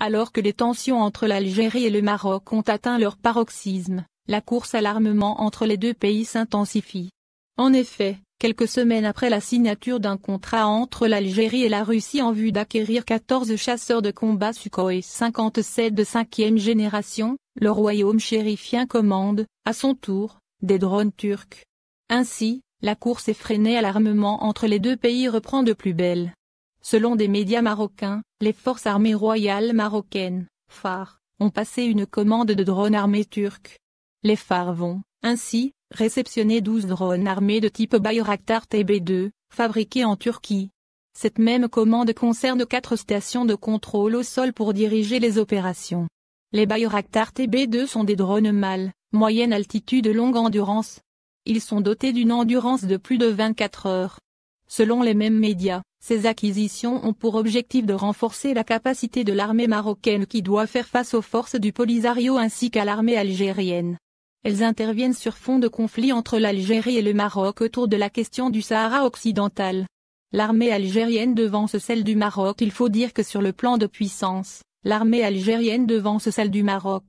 Alors que les tensions entre l'Algérie et le Maroc ont atteint leur paroxysme, la course à l'armement entre les deux pays s'intensifie. En effet, quelques semaines après la signature d'un contrat entre l'Algérie et la Russie en vue d'acquérir 14 chasseurs de combat Sukhoi 57 de 5e génération, le royaume chérifien commande, à son tour, des drones turcs. Ainsi, la course effrénée à l'armement entre les deux pays reprend de plus belle. Selon des médias marocains, les forces armées royales marocaines, phares, ont passé une commande de drones armés turcs. Les phares vont, ainsi, réceptionner 12 drones armés de type Bayraktar TB2, fabriqués en Turquie. Cette même commande concerne 4 stations de contrôle au sol pour diriger les opérations. Les Bayraktar TB2 sont des drones mâles, moyenne altitude longue endurance. Ils sont dotés d'une endurance de plus de 24 heures. Selon les mêmes médias, ces acquisitions ont pour objectif de renforcer la capacité de l'armée marocaine qui doit faire face aux forces du Polisario ainsi qu'à l'armée algérienne. Elles interviennent sur fond de conflit entre l'Algérie et le Maroc autour de la question du Sahara occidental. L'armée algérienne devance celle du Maroc. Il faut dire que sur le plan de puissance, l'armée algérienne devance celle du Maroc.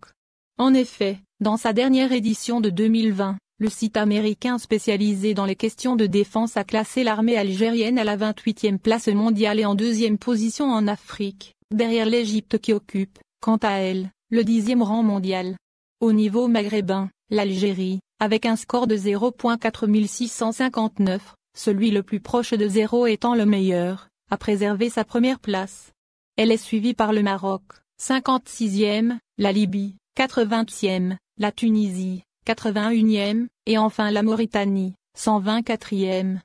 En effet, dans sa dernière édition de 2020, le site américain spécialisé dans les questions de défense a classé l'armée algérienne à la 28e place mondiale et en 2e position en Afrique, derrière l'Égypte qui occupe, quant à elle, le 10e rang mondial. Au niveau maghrébin, l'Algérie, avec un score de 0.4659, celui le plus proche de 0 étant le meilleur, a préservé sa première place. Elle est suivie par le Maroc, 56e, la Libye, 80e, la Tunisie, 81e, et enfin la Mauritanie, 124e.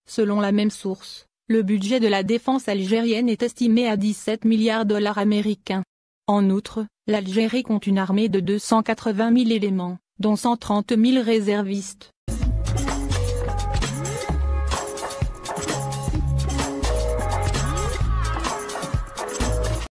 Selon la même source, le budget de la défense algérienne est estimé à 17 milliards $ américains. En outre, l'Algérie compte une armée de 280 000 éléments, dont 130 000 réservistes,